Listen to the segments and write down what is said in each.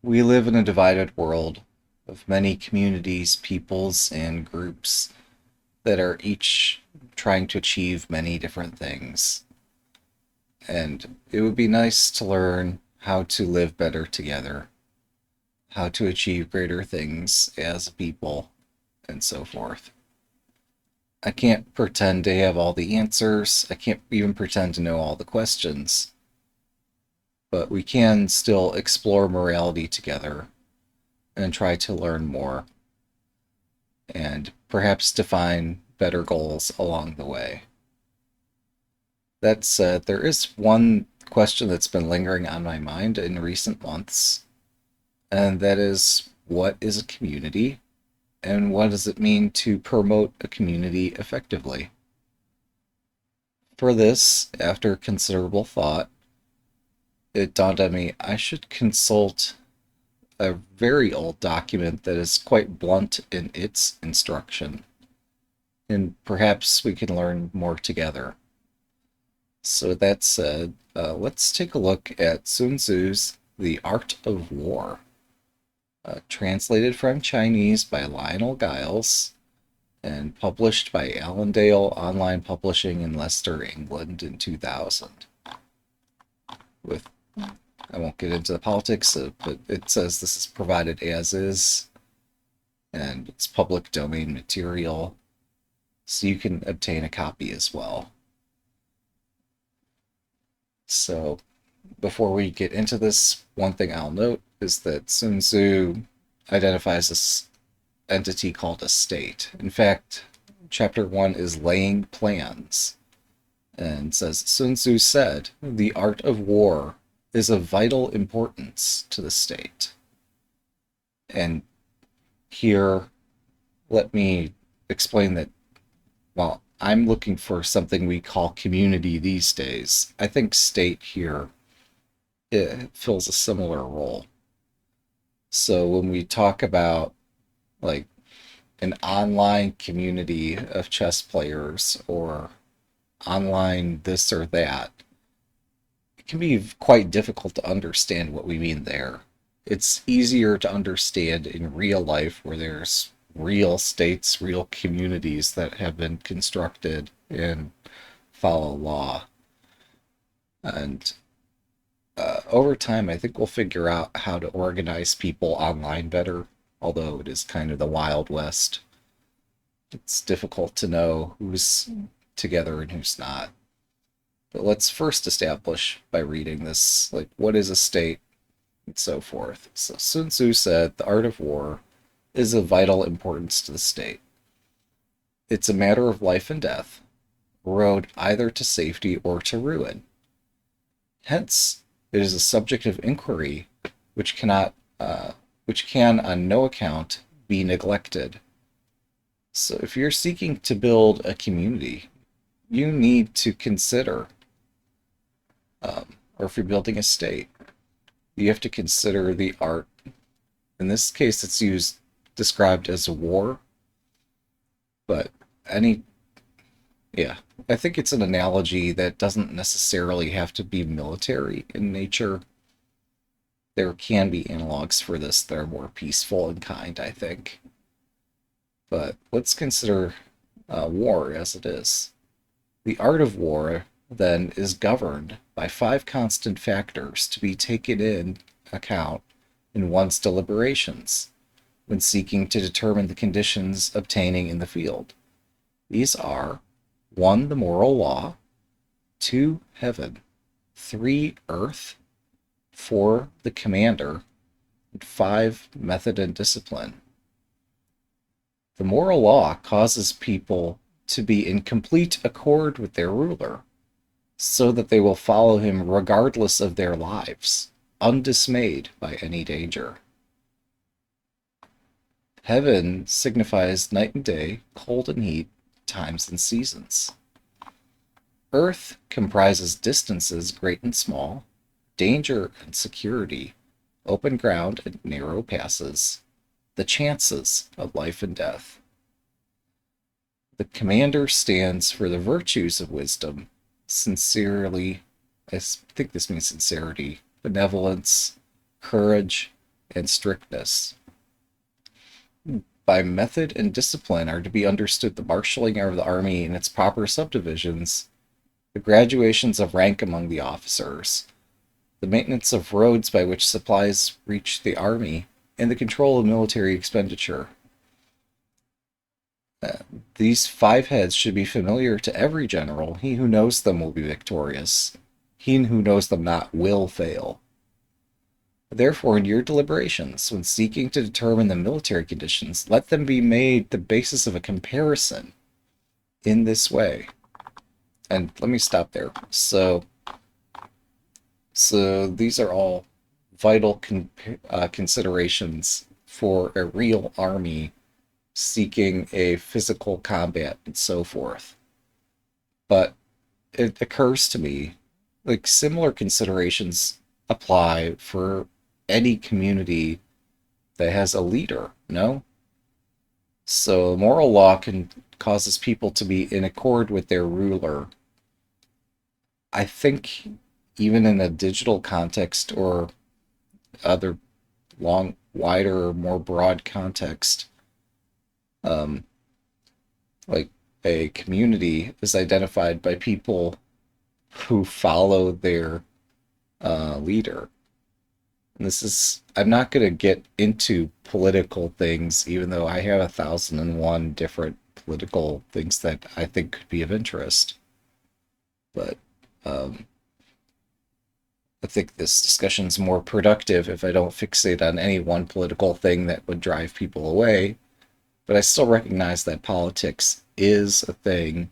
We live in a divided world of many communities, peoples, and groups that are each trying to achieve many different things. And it would be nice to learn how to live better together, how to achieve greater things as a people, and so forth. I can't pretend to have all the answers. I can't even pretend to know all the questions, but we can still explore morality together and try to learn more and perhaps define better goals along the way. That said, there is one question that's been lingering on my mind in recent months, and that is, what is a community, and what does it mean to promote a community effectively? For this, after considerable thought, it dawned on me I should consult a very old document that is quite blunt in its instruction, and perhaps we can learn more together. So that said, let's take a look at Sun Tzu's The Art of War, translated from Chinese by Lionel Giles and published by Allandale Online Publishing in Leicester, England in 2000. With I won't get into the politics, but it says this is provided as is, and it's public domain material, so you can obtain a copy as well. So before we get into this, one thing I'll note is that Sun Tzu identifies this entity called a state. In fact, chapter 1 is laying plans and says Sun Tzu said, the art of war is of vital importance to the state. And here, let me explain that while I'm looking for something we call community these days, I think state here it fills a similar role. So when we talk about like an online community of chess players or online this or that, it can be quite difficult to understand what we mean there. It's easier to understand in real life where there's real states, real communities that have been constructed and follow law. And over time, I think we'll figure out how to organize people online better, although it is kind of the Wild West. It's difficult to know who's together and who's not. But let's first establish by reading this, like, what is a state and so forth. So Sun Tzu said the art of war is of vital importance to the state. It's a matter of life and death, a road either to safety or to ruin. Hence, it is a subject of inquiry which cannot, which can on no account be neglected. So, if you're seeking to build a community, you need to consider, or if you're building a state, you have to consider the art. In this case, it's described as a war, but any, yeah, I think it's an analogy that doesn't necessarily have to be military in nature. There can be analogs for this that are more peaceful in kind, I think. But let's consider war as it is. The art of war, then, is governed by five constant factors to be taken in account in one's deliberations when seeking to determine the conditions obtaining in the field. These are 1. The moral law, 2. Heaven, 3. Earth, 4. The commander, and 5. Method and discipline. The moral law causes people to be in complete accord with their ruler, so that they will follow him regardless of their lives, undismayed by any danger. Heaven signifies night and day, cold and heat, times and seasons. Earth comprises distances great and small, danger and security, open ground and narrow passes, the chances of life and death. The commander stands for the virtues of wisdom, sincerely, I think this means sincerity, benevolence, courage, and strictness. By method and discipline are to be understood the marshalling of the army in its proper subdivisions, the graduations of rank among the officers, the maintenance of roads by which supplies reach the army, and the control of military expenditure. These 5 heads should be familiar to every general. He who knows them will be victorious. He who knows them not will fail. Therefore, in your deliberations, when seeking to determine the military conditions, let them be made the basis of a comparison in this way. And let me stop there. So these are all vital considerations for a real army seeking a physical combat and so forth. But it occurs to me, like, similar considerations apply for any community that has a leader, no? So moral law can causes people to be in accord with their ruler. I think even in a digital context or other wider, more broad context, um, like a community is identified by people who follow their leader. And this is, I'm not going to get into political things, even though I have 1,001 different political things that I think could be of interest. But um, I think this discussion's more productive if I don't fixate on any one political thing that would drive people away. But I still recognize that politics is a thing,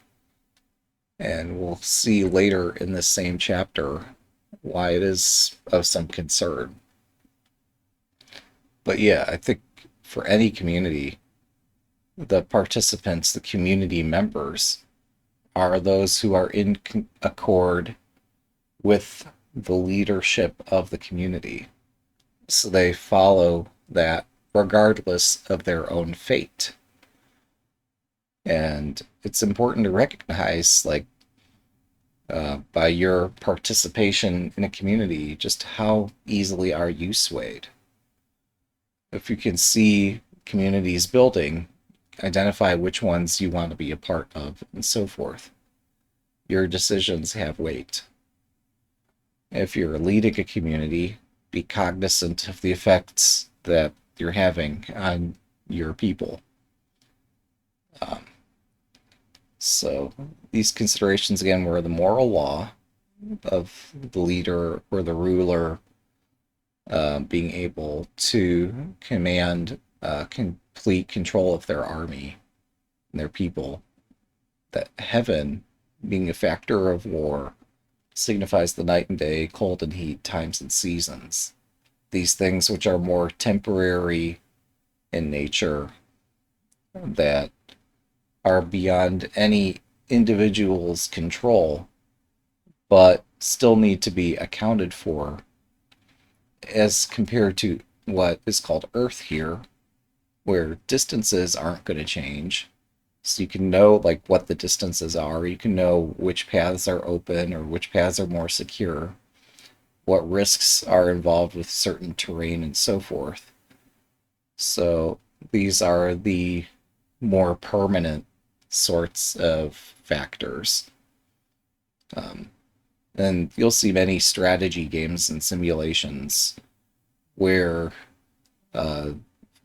and we'll see later in this same chapter why it is of some concern. But yeah, I think for any community, the participants, the community members, are those who are in accord with the leadership of the community. So they follow that regardless of their own fate. And it's important to recognize, like, by your participation in a community, just how easily are you swayed. If you can see communities building, identify which ones you want to be a part of, and so forth. Your decisions have weight. If you're leading a community, be cognizant of the effects that you're having on your people. So these considerations, again, were the moral law of the leader or the ruler being able to command complete control of their army and their people. That heaven, being a factor of war, signifies the night and day, cold and heat, times and seasons. These things which are more temporary in nature, that are beyond any individual's control, but still need to be accounted for, as compared to what is called Earth here, where distances aren't going to change. So you can know, like, what the distances are. You can know which paths are open or which paths are more secure, what risks are involved with certain terrain and so forth. So these are the more permanent sorts of factors. And you'll see many strategy games and simulations where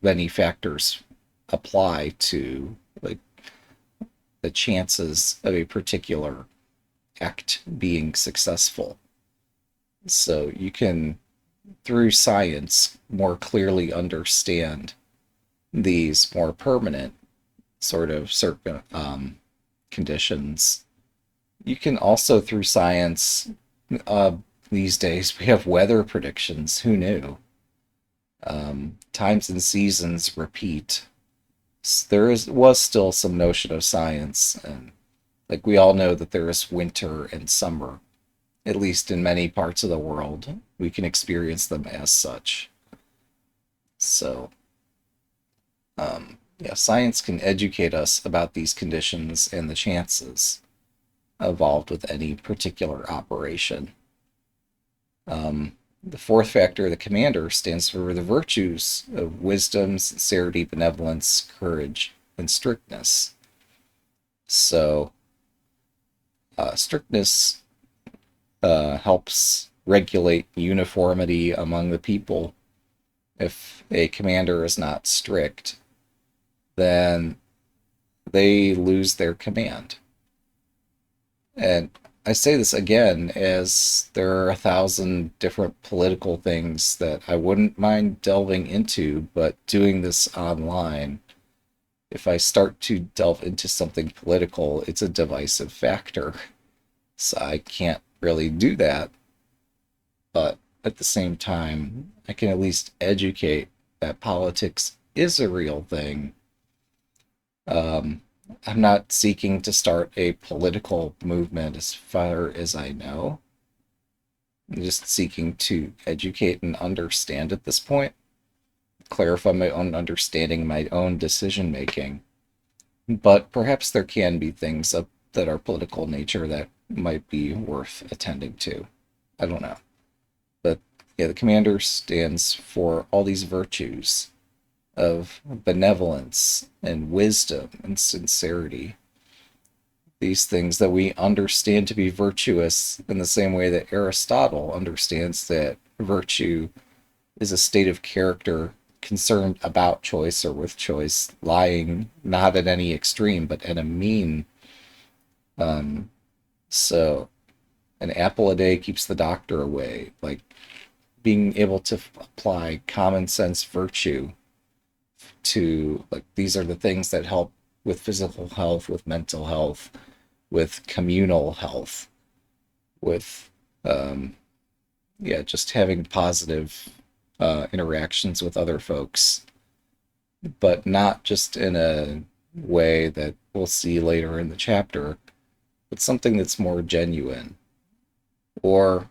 many factors apply to, like, the chances of a particular act being successful. So you can, through science, more clearly understand these more permanent sort of conditions. You can also, through science, these days we have weather predictions. Who knew? Times and seasons repeat. So was still some notion of science, and, like, we all know that there is winter and summer. At least in many parts of the world, we can experience them as such. So, yeah, science can educate us about these conditions and the chances involved with any particular operation. The fourth factor, the commander, stands for the virtues of wisdom, sincerity, benevolence, courage, and strictness. So, strictness helps regulate uniformity among the people. If a commander is not strict, then they lose their command. And I say this again as there are 1,000 different political things that I wouldn't mind delving into, but doing this online, if I start to delve into something political, it's a divisive factor. So I can't really do that. But at the same time, I can at least educate that politics is a real thing. Um, I'm not seeking to start a political movement as far as I know. I'm just seeking to educate and understand at this point, clarify my own understanding, my own decision making. But perhaps there can be things that are political nature that might be worth attending to. I don't know. But yeah, the commander stands for all these virtues of benevolence and wisdom and sincerity. These things that we understand to be virtuous in the same way that Aristotle understands that virtue is a state of character concerned about choice or with choice, lying not at any extreme, but at a mean. Um, so an apple a day keeps the doctor away. Like being able to apply common sense virtue to, like, these are the things that help with physical health, with mental health, with communal health, with yeah, just having positive interactions with other folks, but not just in a way that we'll see later in the chapter, but something that's more genuine, or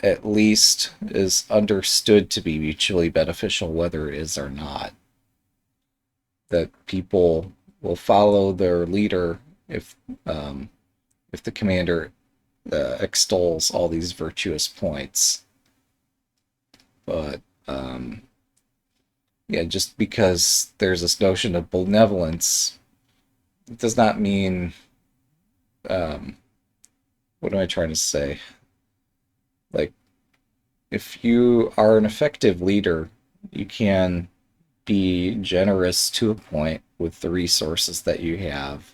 at least is understood to be mutually beneficial, whether it is or not. That people will follow their leader if um, if the commander extols all these virtuous points. But yeah, just because there's this notion of benevolence, it does not mean um, what am I trying to say? Like, if you are an effective leader, you can be generous to a point with the resources that you have.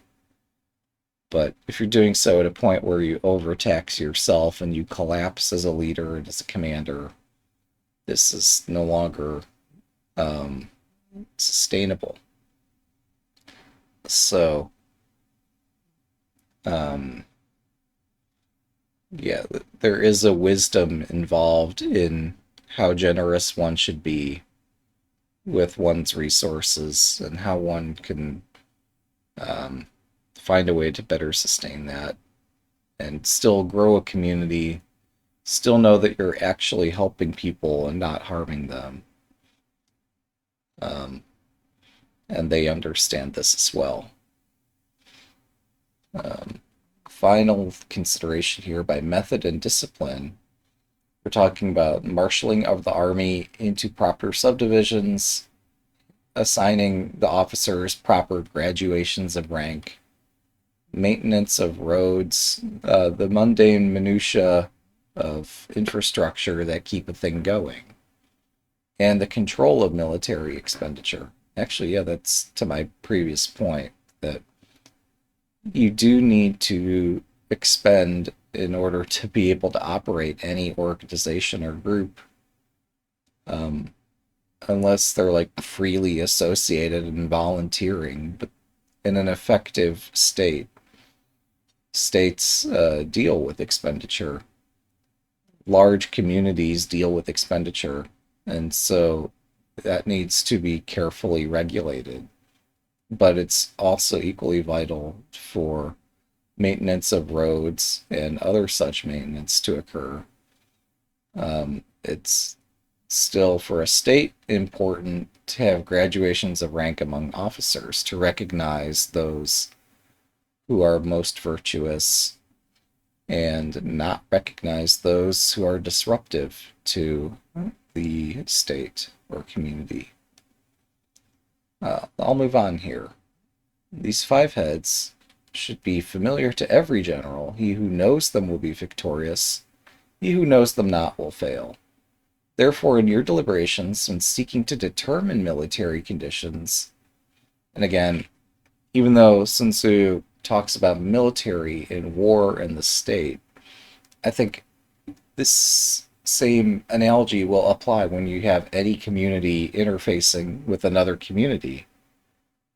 But if you're doing so at a point where you overtax yourself and you collapse as a leader and as a commander, this is no longer um, sustainable. So, um, yeah, there is a wisdom involved in how generous one should be with one's resources and how one can um, find a way to better sustain that and still grow a community, still know that you're actually helping people and not harming them. Um, and they understand this as well. Um, Final consideration here by method and discipline. We're talking about marshaling of the army into proper subdivisions, assigning the officers proper graduations of rank, maintenance of roads, the mundane minutiae of infrastructure that keep a thing going, and the control of military expenditure. Actually, yeah, that's to my previous point that you do need to expend in order to be able to operate any organization or group, um, unless they're like freely associated and volunteering. But in an effective state, states deal with expenditure. Large communities deal with expenditure, and so that needs to be carefully regulated. But it's also equally vital for maintenance of roads and other such maintenance to occur. It's still, for a state, important to have graduations of rank among officers to recognize those who are most virtuous and not recognize those who are disruptive to the state or community. I'll move on here. These five heads should be familiar to every general. He who knows them will be victorious. He who knows them not will fail. Therefore, in your deliberations, when seeking to determine military conditions, and again, even though Sun Tzu talks about military and war and the state, I think this same analogy will apply when you have any community interfacing with another community,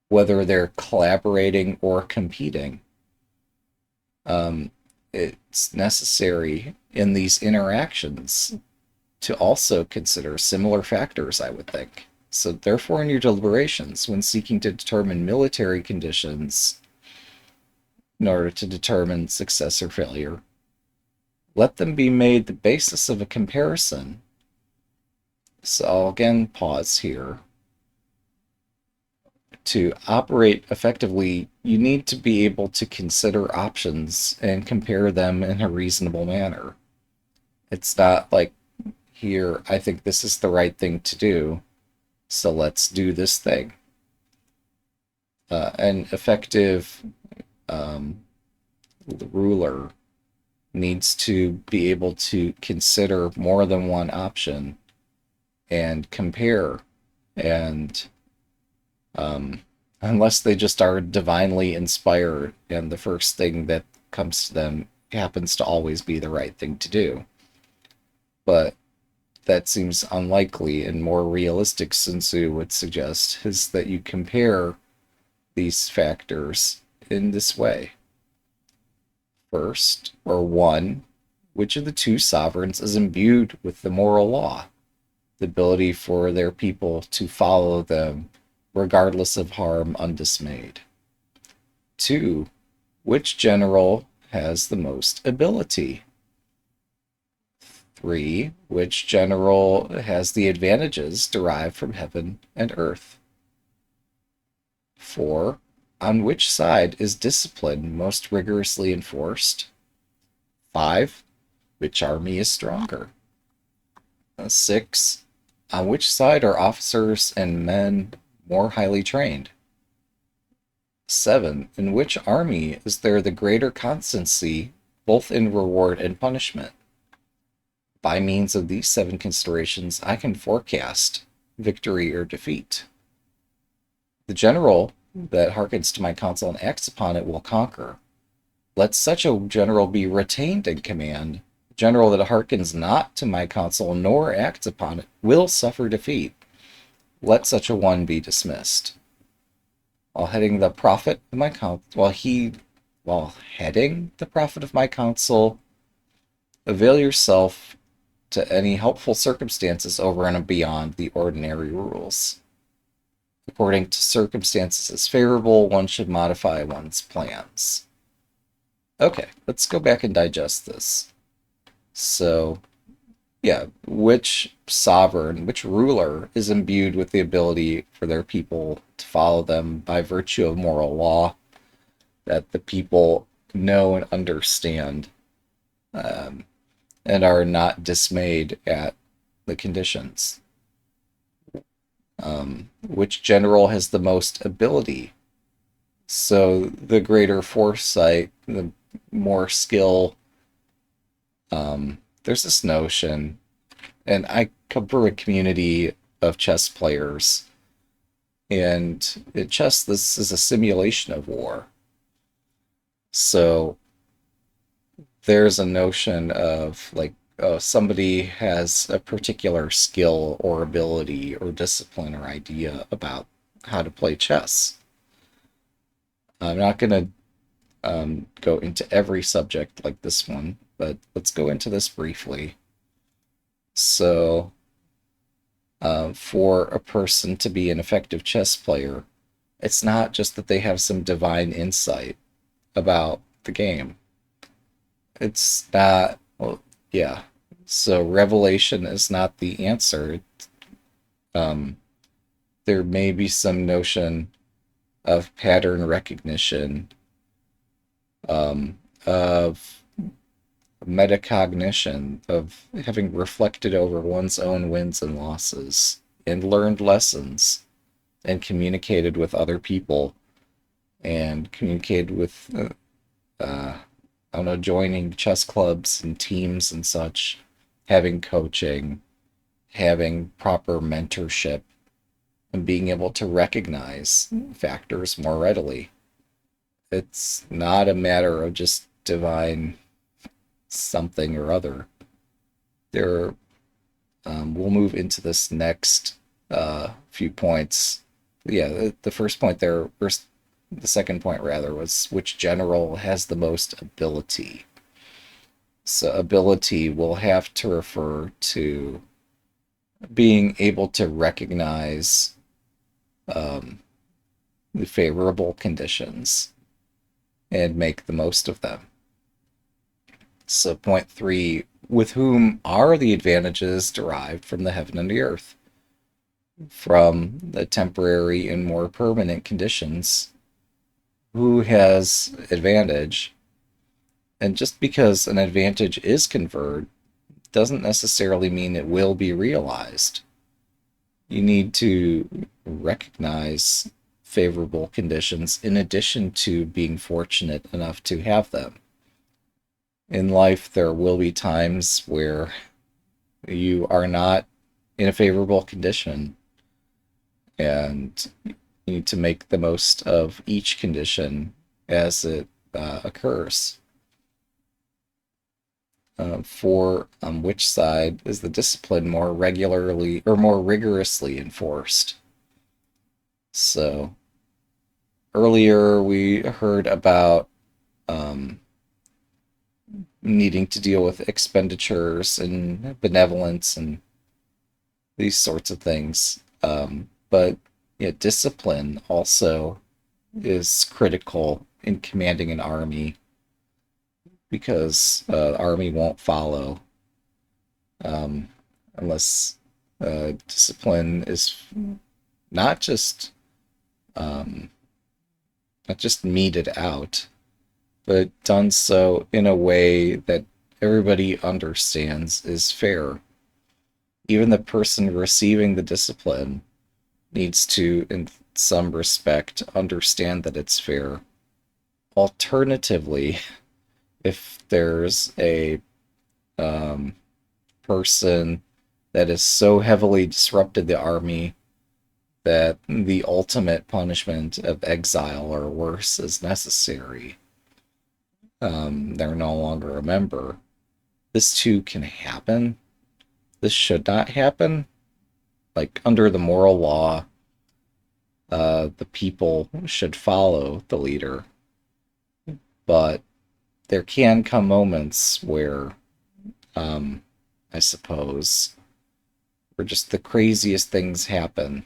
whether they're collaborating or competing. It's necessary in these interactions to also consider similar factors, I would think. So, therefore, in your deliberations, when seeking to determine military conditions in order to determine success or failure, let them be made the basis of a comparison. So, I'll again pause here. To operate effectively, you need to be able to consider options and compare them in a reasonable manner. It's not like, here, I think this is the right thing to do, so let's do this thing. An effective ruler needs to be able to consider more than one option and compare, and unless they just are divinely inspired and the first thing that comes to them happens to always be the right thing to do. But that seems unlikely, and more realistic, Sun Tzu would suggest, is that you compare these factors in this way. First, or one, which of the two sovereigns is imbued with the moral law, the ability for their people to follow them regardless of harm undismayed? Two, which general has the most ability? 3, which general has the advantages derived from heaven and earth? 4, on which side is discipline most rigorously enforced? 5, which army is stronger? 6, on which side are officers and men more highly trained? 7, in which army is there the greater constancy, both in reward and punishment? By means of these 7 considerations, I can forecast victory or defeat. The general that hearkens to my counsel and acts upon it will conquer. Let such a general be retained in command. The general that hearkens not to my counsel nor acts upon it will suffer defeat. Let such a one be dismissed. While heading the profit of my counsel, while heading the profit of my counsel, avail yourself to any helpful circumstances over and beyond the ordinary rules. According to circumstances as favorable, one should modify one's plans. Okay, let's go back and digest this. So, yeah, which sovereign, which ruler is imbued with the ability for their people to follow them by virtue of moral law that the people know and understand, and are not dismayed at the conditions? Which general has the most ability? So the greater foresight, the more skill. There's this notion, and I come from a community of chess players, and in chess, this is a simulation of war. So there's a notion of like, oh, somebody has a particular skill or ability or discipline or idea about how to play chess. I'm not going to go into every subject like this one, but let's go into this briefly. So, for a person to be an effective chess player, it's not just that they have some divine insight about the game. It's not, well, yeah. So revelation is not the answer. There may be some notion of pattern recognition, of metacognition of having reflected over one's own wins and losses and learned lessons and communicated with other people and communicated with, I don't know, joining chess clubs and teams and such, having coaching, having proper mentorship, and being able to recognize factors more readily. It's not a matter of just divine something or other. There, we'll move into this next few points. Yeah, the first point there, or the second point rather, was which general has the most ability. So ability will have to refer to being able to recognize um, the favorable conditions and make the most of them. So, point three, with whom are the advantages derived from the heaven and the earth? From the temporary and more permanent conditions, who has advantage? And just because an advantage is conferred doesn't necessarily mean it will be realized. You need to recognize favorable conditions in addition to being fortunate enough to have them. In life, there will be times where you are not in a favorable condition, and you need to make the most of each condition as it occurs. For which side is the discipline more regularly or more rigorously enforced? So earlier we heard about needing to deal with expenditures and benevolence and these sorts of things. But yeah, discipline also is critical in commanding an army because the army won't follow unless discipline is not just um, not just meted out, but done so in a way that everybody understands is fair. Even the person receiving the discipline needs to, in some respect, understand that it's fair. Alternatively, if there's a person that has so heavily disrupted the army that the ultimate punishment of exile or worse is necessary, they're no longer a member. This too can happen. This should not happen. Like, under the moral law, the people should follow the leader. But there can come moments where, I suppose, where just the craziest things happen.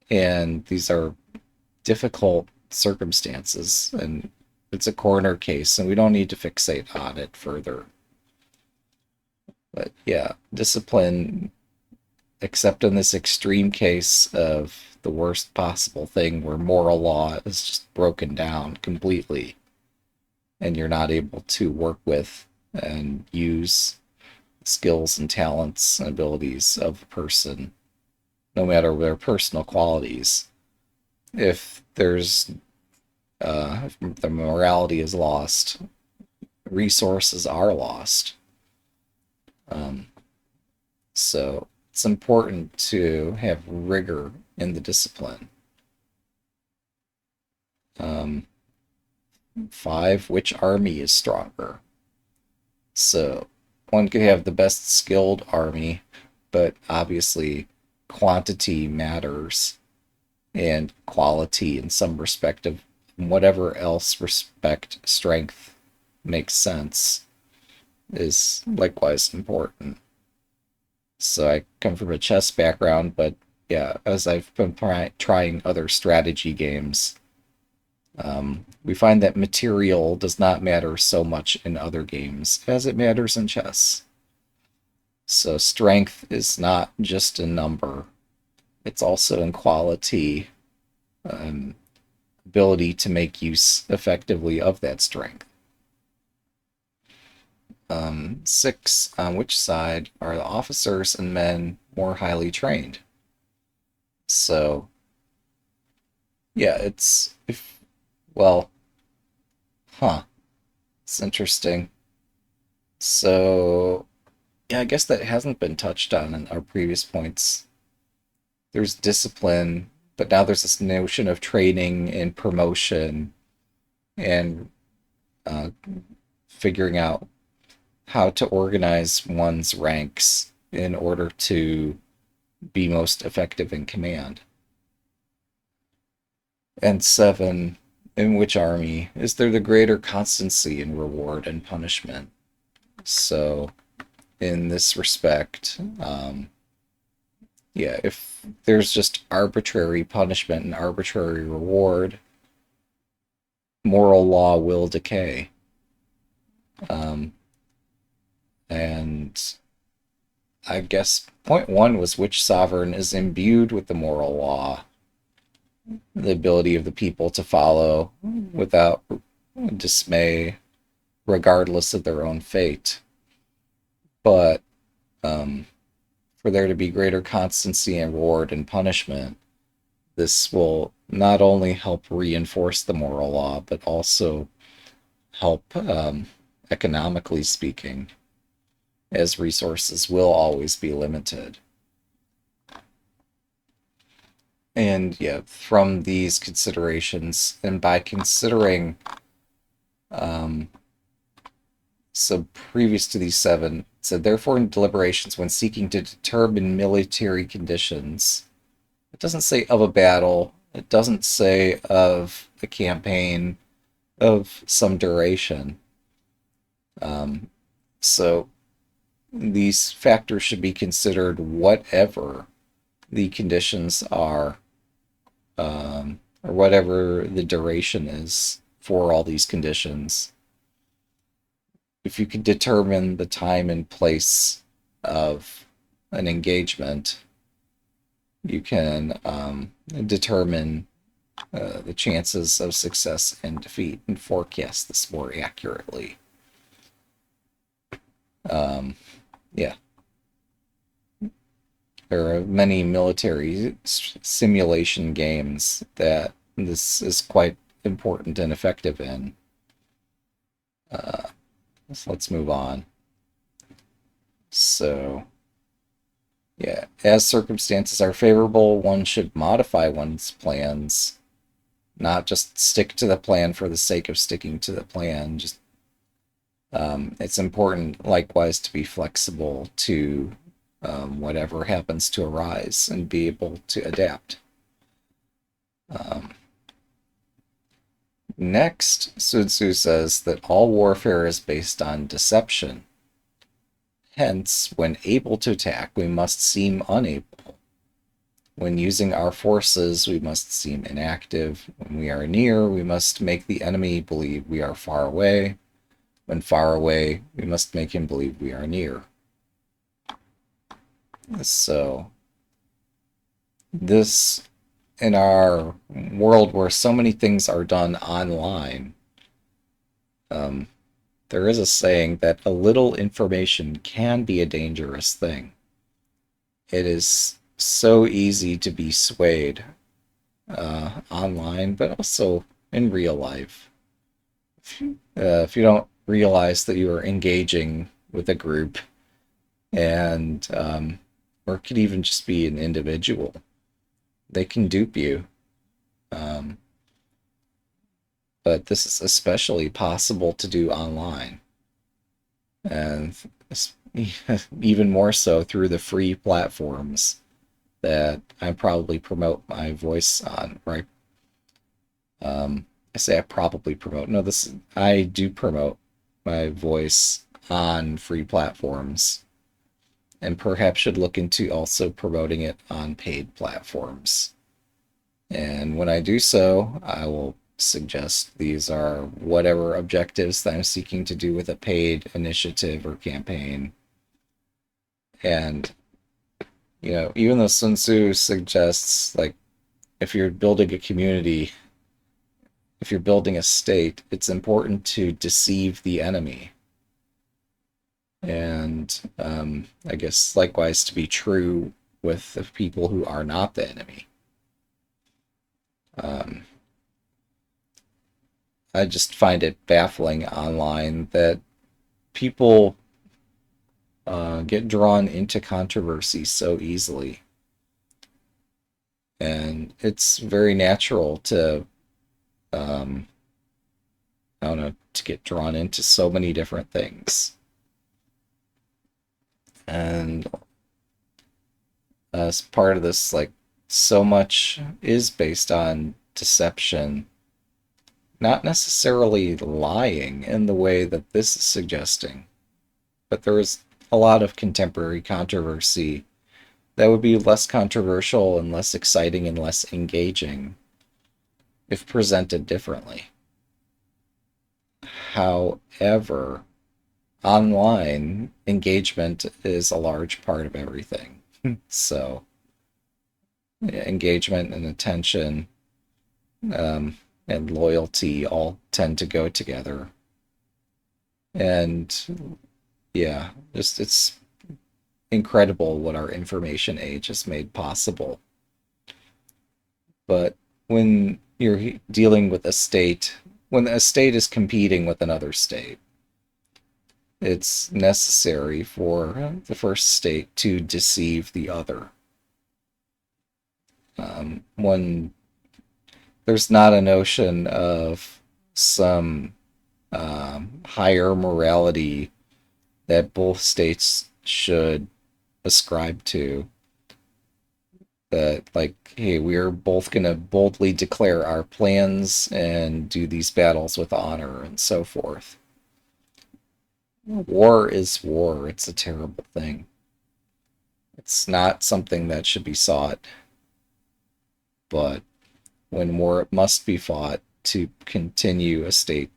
And these are difficult circumstances, and it's a corner case, and we don't need to fixate on it further. But yeah, discipline, except in this extreme case of the worst possible thing where moral law is just broken down completely, and you're not able to work with and use skills and talents and abilities of a person, no matter their personal qualities. If there's if the morality is lost, resources are lost. So it's important to have rigor in the discipline. 5, which army is stronger? So one could have the best skilled army, but obviously quantity matters and quality in some respect of whatever else respect strength makes sense is likewise important. So I come from a chess background, but yeah, as I've been trying other strategy games, we find that material does not matter so much in other games as it matters in chess. So strength is not just a number, it's also in quality, ability to make use effectively of that strength. 6, on which side are the officers and men more highly trained? So, yeah, well, huh, it's interesting. So, yeah, I guess that hasn't been touched on in our previous points. There's discipline, but now there's this notion of training and promotion and uh, figuring out how to organize one's ranks in order to be most effective in command. And 7, in which army is there the greater constancy in reward and punishment? So, in this respect, yeah, if there's just arbitrary punishment and arbitrary reward, moral law will decay. Um, and I guess point 1 was which sovereign is imbued with the moral law, the ability of the people to follow without dismay, regardless of their own fate. But um, for there to be greater constancy in reward and punishment, this will not only help reinforce the moral law, but also help, economically speaking, as resources will always be limited. And yeah, from these considerations, and by considering, um, so previous to these 7, so therefore in deliberations when seeking to determine military conditions, it doesn't say of a battle, it doesn't say of a campaign of some duration. Um, so these factors should be considered whatever the conditions are, or whatever the duration is for all these conditions. If you can determine the time and place of an engagement, you can determine the chances of success and defeat and forecast this more accurately. Yeah. There are many military simulation games that this is quite important and effective in. So let's move on. So, yeah, as circumstances are favorable, one should modify one's plans, not just stick to the plan for the sake of sticking to the plan. Just it's important, likewise, to be flexible to whatever happens to arise and be able to adapt. Next, Sun Tzu says that all warfare is based on deception. Hence, when able to attack, we must seem unable. When using our forces, we must seem inactive. When we are near, we must make the enemy believe we are far away. When far away, we must make him believe we are near. So, this, in our world where so many things are done online, there is a saying that a little information can be a dangerous thing. It is so easy to be swayed online, but also in real life. If you don't realize that you are engaging with a group, and or it could even just be an individual, they can dupe you. Um, but this is especially possible to do online, and even more so through the free platforms that I probably promote my voice on, right? I say I probably promote. No, this I do promote my voice on free platforms, and perhaps should look into also promoting it on paid platforms. And when I do so, I will suggest these are whatever objectives that I'm seeking to do with a paid initiative or campaign. And, even though Sun Tzu suggests, like, if you're building a community, if you're building a state, it's important to deceive the enemy. And I guess likewise to be true with the people who are not the enemy. Um, I just find it baffling online that people get drawn into controversy so easily. And it's very natural to, um, I don't know, to get drawn into so many different things. And as part of this, like, so much is based on deception, not necessarily lying in the way that this is suggesting, but there is a lot of contemporary controversy that would be less controversial and less exciting and less engaging if presented differently. However, online engagement is a large part of everything. So, yeah, engagement and attention and loyalty all tend to go together. And yeah, just it's incredible what our information age has made possible. But when you're dealing with a state, when a state is competing with another state, it's necessary for the first state to deceive the other. When there's not a notion of some higher morality that both states should ascribe to, that like, hey, we're both going to boldly declare our plans and do these battles with honor and so forth. War is war. It's a terrible thing. It's not something that should be sought, but when war must be fought to continue a state,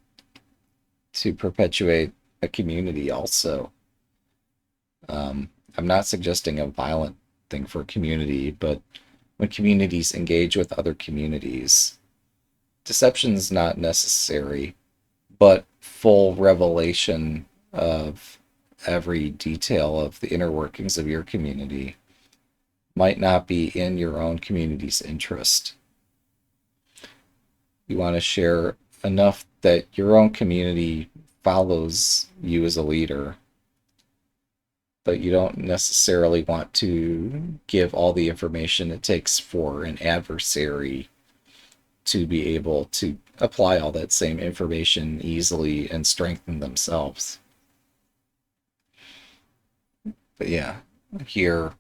to perpetuate a community also. I'm not suggesting a violent thing for a community, but when communities engage with other communities, deception is not necessary, but full revelation of every detail of the inner workings of your community might not be in your own community's interest. You want to share enough that your own community follows you as a leader, but you don't necessarily want to give all the information it takes for an adversary to be able to apply all that same information easily and strengthen themselves. But yeah, here,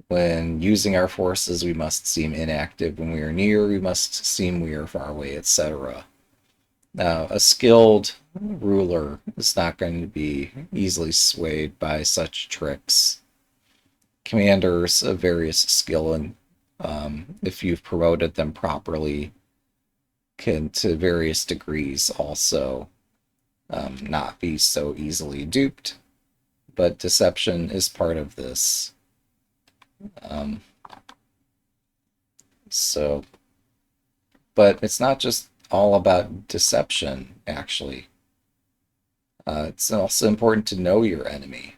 when using our forces, we must seem inactive. When we are near, we must seem we are far away, etc. Now, a skilled ruler is not going to be easily swayed by such tricks. Commanders of various skill and if you've promoted them properly, can to various degrees also not be so easily duped. But deception is part of this. Um, so, but it's not just all about deception, actually. It's also important to know your enemy.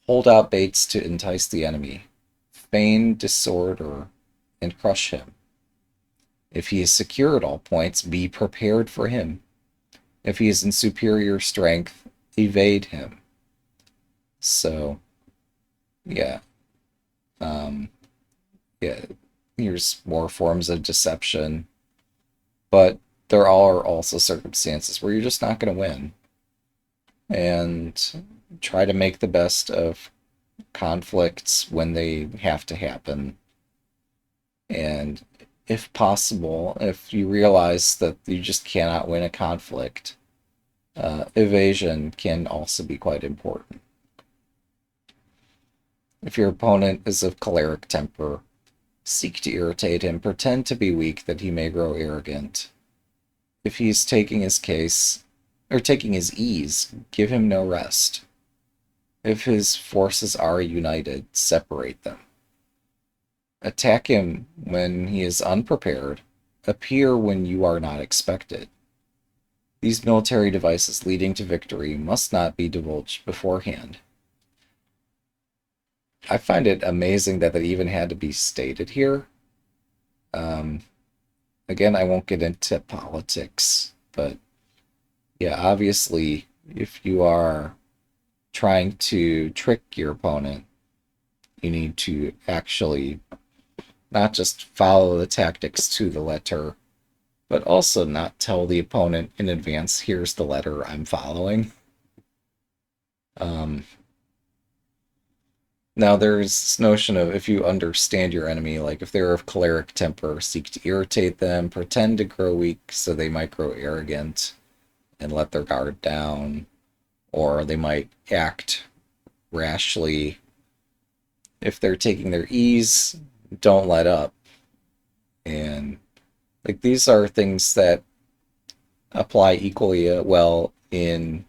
Hold out baits to entice the enemy. Feign disorder and crush him. If he is secure at all points, be prepared for him. If he is in superior strength, evade him. So, yeah. Um, yeah, here's more forms of deception. But there are also circumstances where you're just not going to win. And try to make the best of conflicts when they have to happen. And if possible, if you realize that you just cannot win a conflict, evasion can also be quite important. If your opponent is of choleric temper, seek to irritate him, pretend to be weak that he may grow arrogant. If he is taking his case, or taking his ease, give him no rest. If his forces are united, separate them. Attack him when he is unprepared, appear when you are not expected. These military devices leading to victory must not be divulged beforehand. I find it amazing that it even had to be stated here. Um, Again, I won't get into politics, but yeah, obviously, if you are trying to trick your opponent, you need to actually not just follow the tactics to the letter, but also not tell the opponent in advance, here's the letter I'm following. Um, Now, there's this notion of if you understand your enemy, like if they're of choleric temper, seek to irritate them, pretend to grow weak so they might grow arrogant and let their guard down, or they might act rashly. If they're taking their ease, don't let up. And like these are things that apply equally well in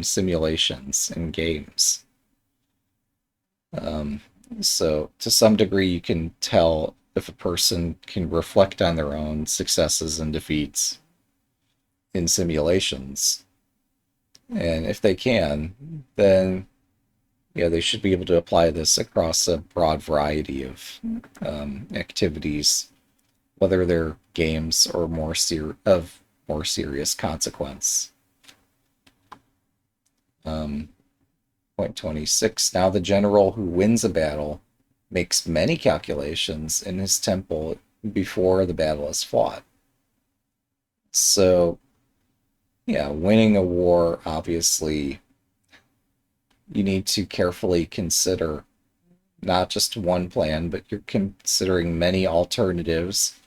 simulations and games. Um, so, to some degree, you can tell if a person can reflect on their own successes and defeats in simulations. And if they can, then yeah, they should be able to apply this across a broad variety of activities, whether they're games or of more serious consequence. Um, Point 26. Now the general who wins a battle makes many calculations in his temple before the battle is fought. So, yeah, winning a war, obviously, you need to carefully consider not just one plan, but you're considering many alternatives,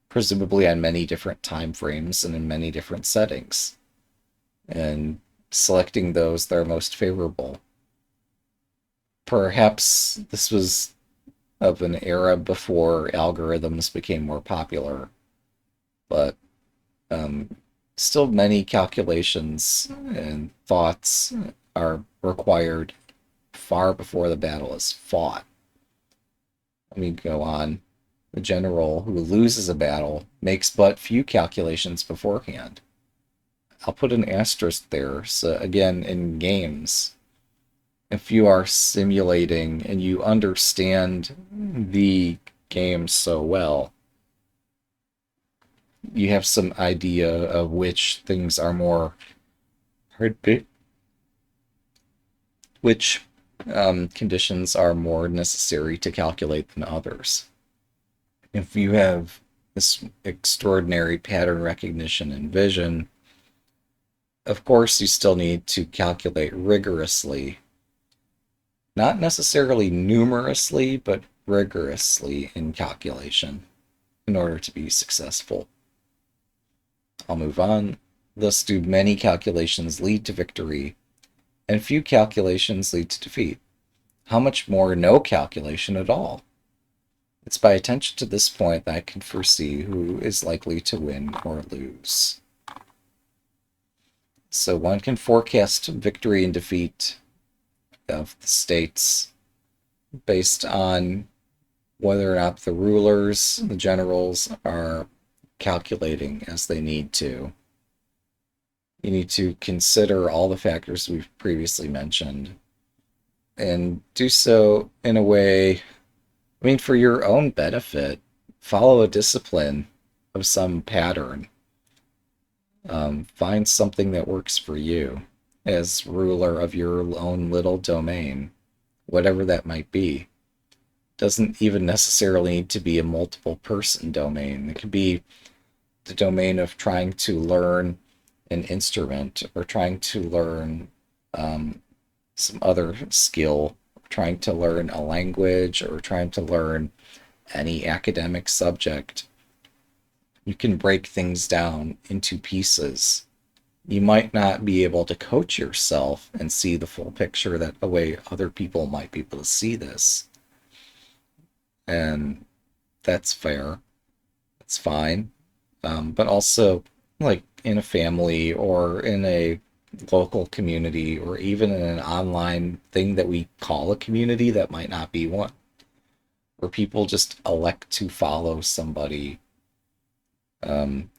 presumably on many different time frames and in many different settings, and selecting those that are most favorable. Perhaps this was of an era before algorithms became more popular, but um, still many calculations and thoughts are required far before the battle is fought. Let me go on. The general who loses a battle makes but few calculations beforehand. I'll put an asterisk there. So again, in games, if you are simulating and you understand the game so well, you have some idea of which things are more which conditions are more necessary to calculate than others. If you have this extraordinary pattern recognition and vision, of course, you still need to calculate rigorously. Not necessarily numerously, but rigorously in calculation in order to be successful. I'll move on. Thus do many calculations lead to victory, and few calculations lead to defeat. How much more no calculation at all? It's by attention to this point that I can foresee who is likely to win or lose. So one can forecast victory and defeat of the states based on whether or not the rulers, the generals, are calculating as they need to. You need to consider all the factors we've previously mentioned and do so in a way, I mean, for your own benefit. Follow a discipline of some pattern. Find something that works for you as ruler of your own little domain, whatever that might be. Doesn't even necessarily need to be a multiple person domain. It could be the domain of trying to learn an instrument or trying to learn some other skill, trying to learn a language or trying to learn any academic subject. You can break things down into pieces. You might not be able to coach yourself and see the full picture that the way other people might be able to see this. And that's fair. It's fine. But also, like in a family or in a local community or even in an online thing that we call a community that might not be one, where people just elect to follow somebody.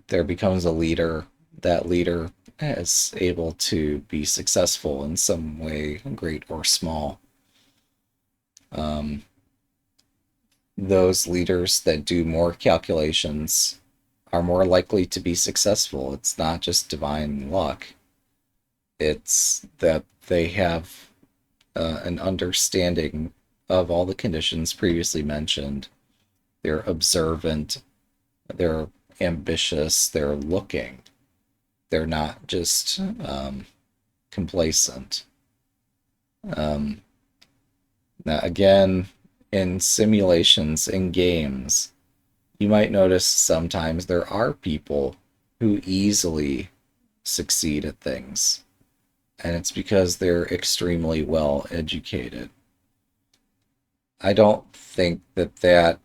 there becomes a leader. That leader is able to be successful in some way, great or small. Um, those leaders that do more calculations are more likely to be successful. It's not just divine luck, it's that they have an understanding of all the conditions previously mentioned. They're observant, they're ambitious, they're looking. They're not just complacent. Um, Now, again, in simulations, in games, you might notice sometimes there are people who easily succeed at things, and it's because they're extremely well educated. I don't think that,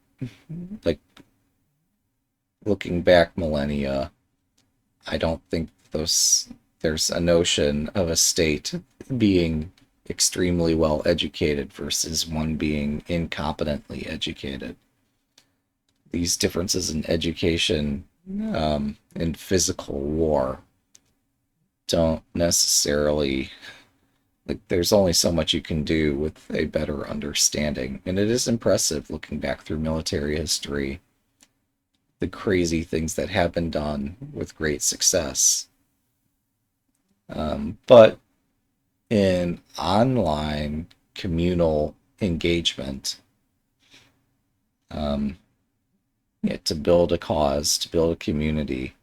like, looking back millennia, I don't think there's a notion of a state being extremely well educated versus one being incompetently educated. These differences in education in physical war don't necessarily, like, there's only so much you can do with a better understanding. And it is impressive looking back through military history, the crazy things that have been done with great success. But in online communal engagement, um, yeah, to build a cause, to build a community,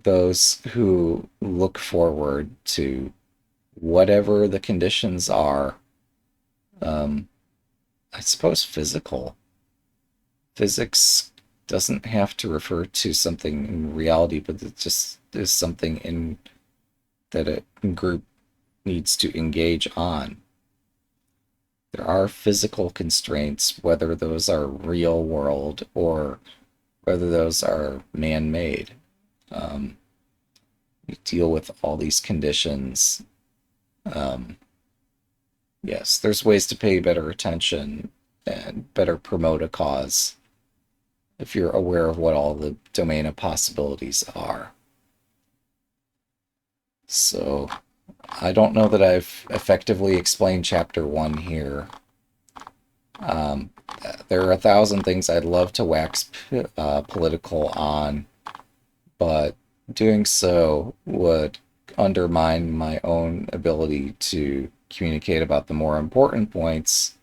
those who look forward to whatever the conditions are, um, I suppose physics doesn't have to refer to something in reality, but it just is something in that a group needs to engage on. There are physical constraints, whether those are real world or whether those are man-made. Um, you deal with all these conditions. Um, yes, there's ways to pay better attention and better promote a cause if you're aware of what all the domain of possibilities are. So I don't know that I've effectively explained chapter 1 here. Um, there are 1,000 things I'd love to wax political on, but doing so would undermine my own ability to communicate about the more important points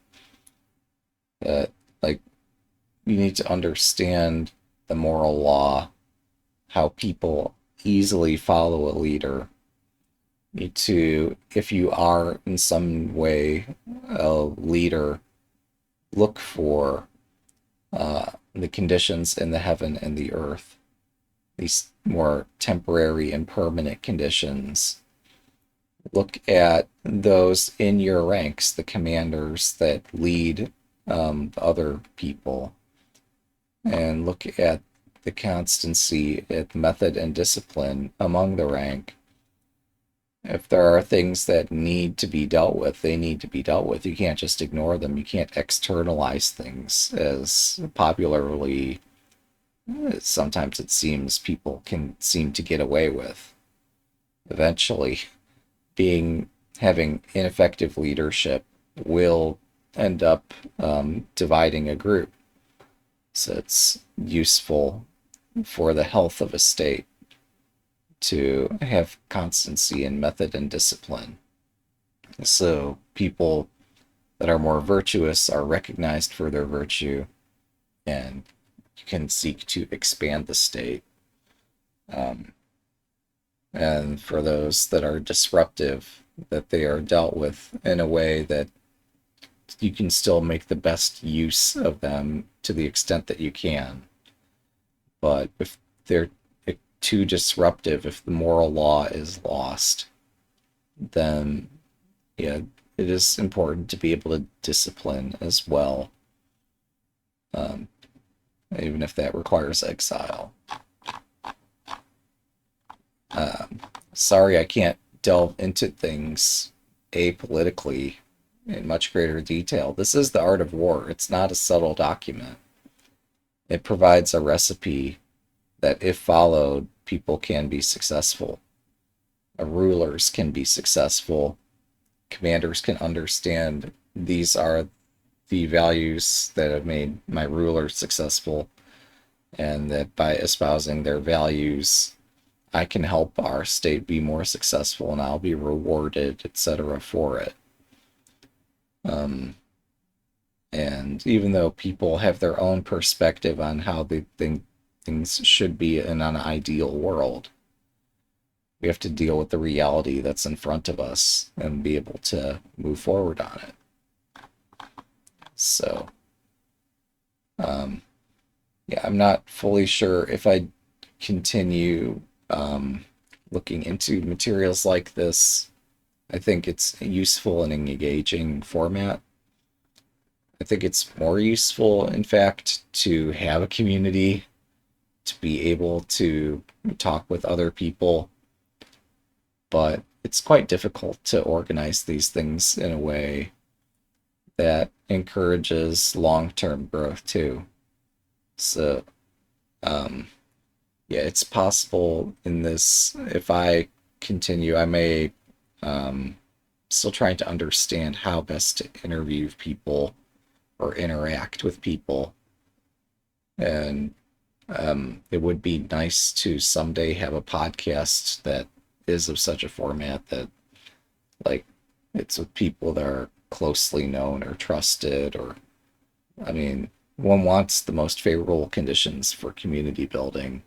that, like, you need to understand the moral law, how people easily follow a leader. You need to, if you are in some way a leader, look for the conditions in the heaven and the earth, these more temporary and permanent conditions. Look at those in your ranks, the commanders that lead other people, and look at the constancy, at method and discipline among the rank. If there are things that need to be dealt with, they need to be dealt with. You can't just ignore them. You can't externalize things, as popularly sometimes it seems people can seem to get away with. Eventually, having ineffective leadership will end up dividing a group. So it's useful for the health of a state to have constancy in method and discipline. So people that are more virtuous are recognized for their virtue, and you can seek to expand the state. And for those that are disruptive, that they are dealt with in a way that you can still make the best use of them to the extent that you can. But if they're too disruptive, if the moral law is lost, then yeah, it is important to be able to discipline as well, even if that requires exile. Sorry, I can't delve into things apolitically in much greater detail. This is the art of war. It's not a subtle document. It provides a recipe that, if followed, people can be successful. Rulers can be successful. Commanders can understand these are the values that have made my ruler successful, and that by espousing their values, I can help our state be more successful and I'll be rewarded, etc., for it. Um, and even though people have their own perspective on how they think things should be in an ideal world, we have to deal with the reality that's in front of us and be able to move forward on it. So, yeah, I'm not fully sure if I continue looking into materials like this. I think it's useful and an engaging format. I think it's more useful, in fact, to have a community, to be able to talk with other people, but it's quite difficult to organize these things in a way that encourages long-term growth too. So, yeah, it's possible in this, if I continue, I may still trying to understand how best to interview people or interact with people. And it would be nice to someday have a podcast that is of such a format that, like, it's with people that are closely known or trusted, or, I mean, one wants the most favorable conditions for community building,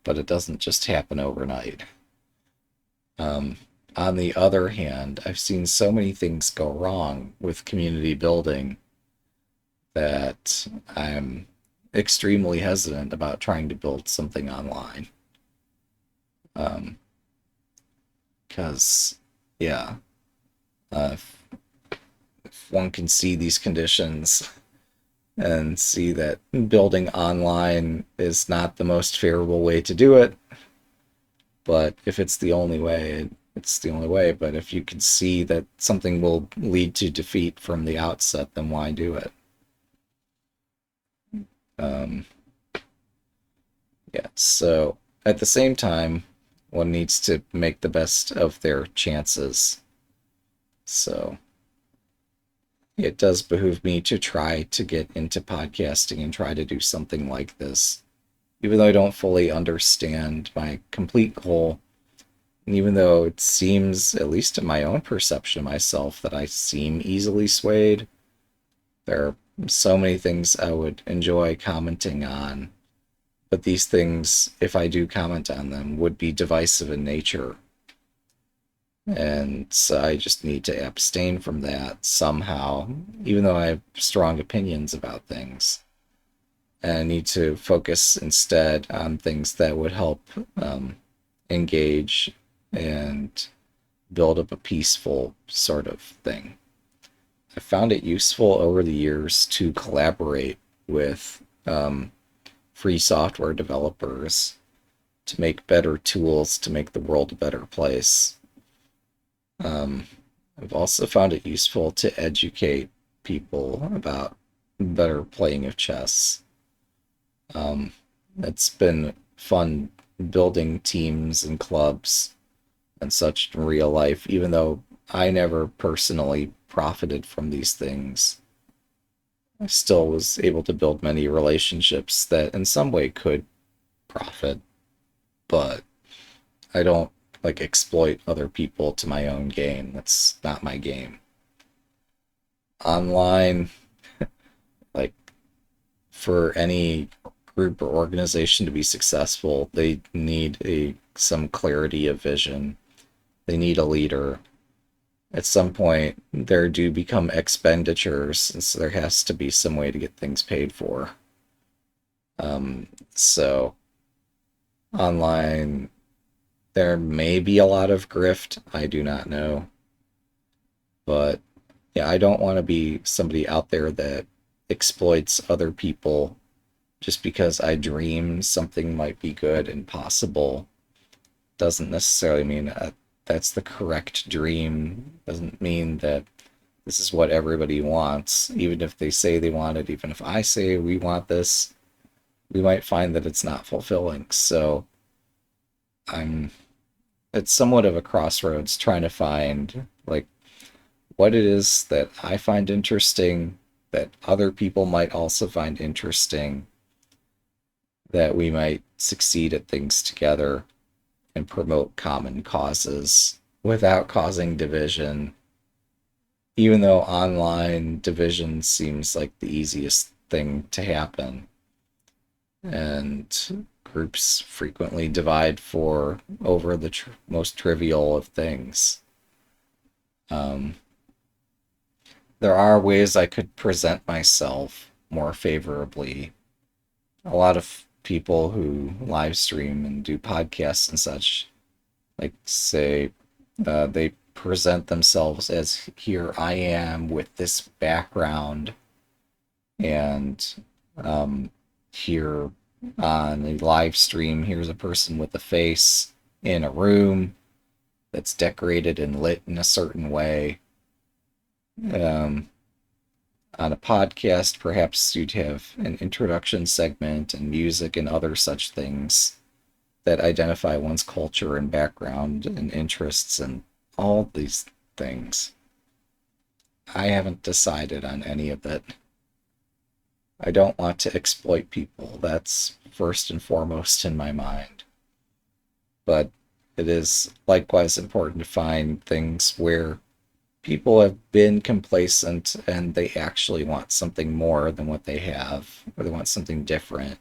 but it doesn't just happen overnight. On the other hand, I've seen so many things go wrong with community building that I'm extremely hesitant about trying to build something online. Because, yeah, if one can see these conditions and see that building online is not the most favorable way to do it, but if it's the only way, it's the only way. But if you can see that something will lead to defeat from the outset, then why do it? Yeah, so at the same time, one needs to make the best of their chances. So it does behoove me to try to get into podcasting and try to do something like this, even though I don't fully understand my complete goal. And even though it seems, at least in my own perception of myself, that I seem easily swayed, there are so many things I would enjoy commenting on. But these things, if I do comment on them, would be divisive in nature. And so I just need to abstain from that somehow, even though I have strong opinions about things. And I need to focus instead on things that would help engage and build up a peaceful sort of thing. I found it useful over the years to collaborate with free software developers to make better tools to make the world a better place. I've also found it useful to educate people about better playing of chess. It's been fun building teams and clubs and such in real life, even though I never personally profited from these things. I still was able to build many relationships that in some way could profit, but I don't like exploit other people to my own gain. That's not my game. Online, like, for any group or organization to be successful, they need some clarity of vision. They need a leader. At some point, there do become expenditures, and so there has to be some way to get things paid for. So online, there may be a lot of grift. I do not know. But yeah, I don't want to be somebody out there that exploits other people just because I dream something might be good and possible. Doesn't necessarily mean that's the correct dream. Doesn't mean that this is what everybody wants, even if they say they want it, even if I say we want this. we might find that it's not fulfilling. So I'm it's somewhat of a crossroads trying to find like what it is that I find interesting that other people might also find interesting, that we might succeed at things together and promote common causes without causing division, even though online division seems like the easiest thing to happen. And groups frequently divide for over the most trivial of things. Um, there are ways I could present myself more favorably. A lot of people who live stream and do podcasts and such, like say, they present themselves as here I am with this background, and here on a live stream, here's a person with a face in a room that's decorated and lit in a certain way. Um, on a podcast, perhaps you'd have an introduction segment and music and other such things that identify one's culture and background and interests and all these things. I haven't decided on any of it. I don't want to exploit people. That's first and foremost in my mind. But it is likewise important to find things where people have been complacent and they actually want something more than what they have, or they want something different.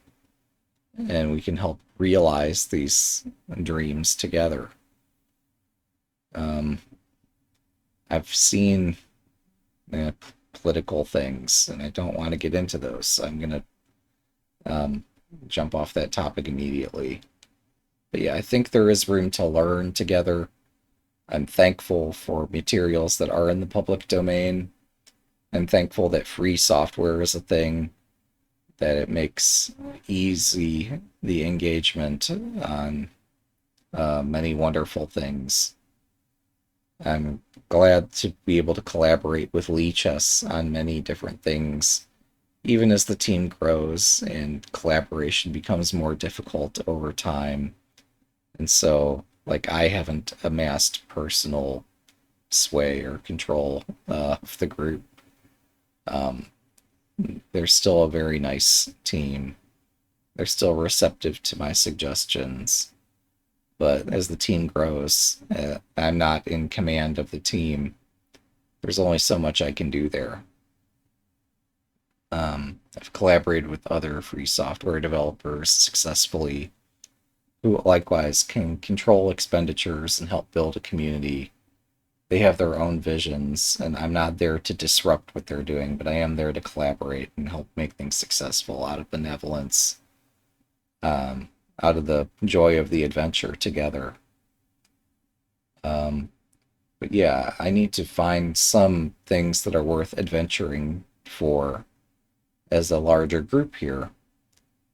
And we can help realize these dreams together. Um, I've seen political things, and I don't want to get into those. So I'm going to jump off that topic immediately. But yeah, I think there is room to learn together. I'm thankful for materials that are in the public domain. I'm thankful that free software is a thing, that it makes easy the engagement on many wonderful things. I'm glad to be able to collaborate with Leechess on many different things, even as the team grows and collaboration becomes more difficult over time. And so, like, I haven't amassed personal sway or control of the group. Um, they're still a very nice team. They're still receptive to my suggestions. But as the team grows, I'm not in command of the team. There's only so much I can do there. I've collaborated with other free software developers successfully, who likewise can control expenditures and help build a community. They have their own visions, and I'm not there to disrupt what they're doing, but I am there to collaborate and help make things successful out of benevolence, out of the joy of the adventure together. Um, but yeah, I need to find some things that are worth adventuring for as a larger group here.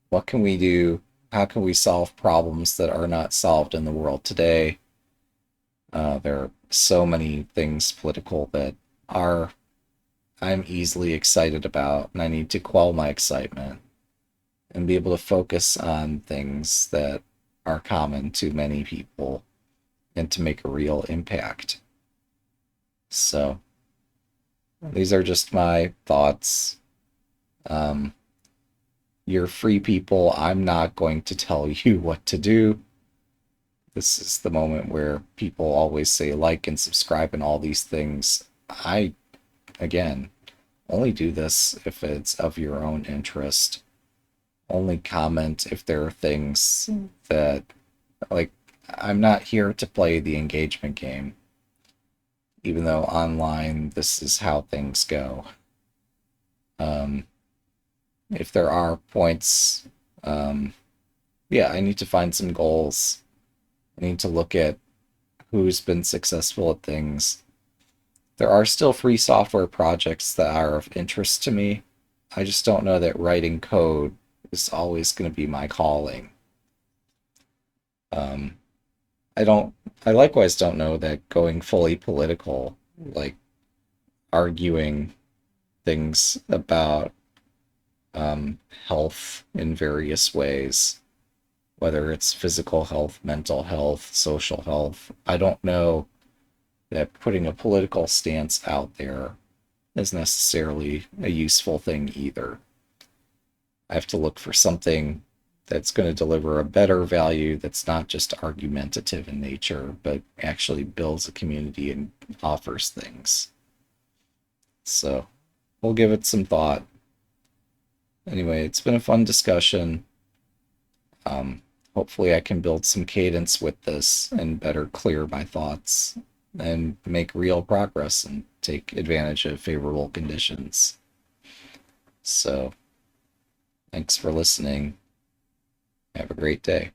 What can we do? How can we solve problems that are not solved in the world today? There are so many things political that are I'm easily excited about, and I need to quell my excitement and be able to focus on things that are common to many people and to make a real impact. So, these are just my thoughts. Um, you're free people. I'm not going to tell you what to do. This is the moment where people always say like and subscribe and all these things. I, again, only do this if it's of your own interest. Only comment if there are things that, like, I'm not here to play the engagement game, even though online this is how things go. If there are points, yeah, I need to find some goals. I need to look at who's been successful at things. There are still free software projects that are of interest to me. I just don't know that writing code is always going to be my calling. Um, I likewise don't know that going fully political, like arguing things about health in various ways, whether it's physical health, mental health, social health. I don't know that putting a political stance out there is necessarily a useful thing either. I have to look for something that's going to deliver a better value that's not just argumentative in nature, but actually builds a community and offers things. So we'll give it some thought. Anyway, it's been a fun discussion. Hopefully, I can build some cadence with this and better clear my thoughts and make real progress and take advantage of favorable conditions. So, thanks for listening. Have a great day.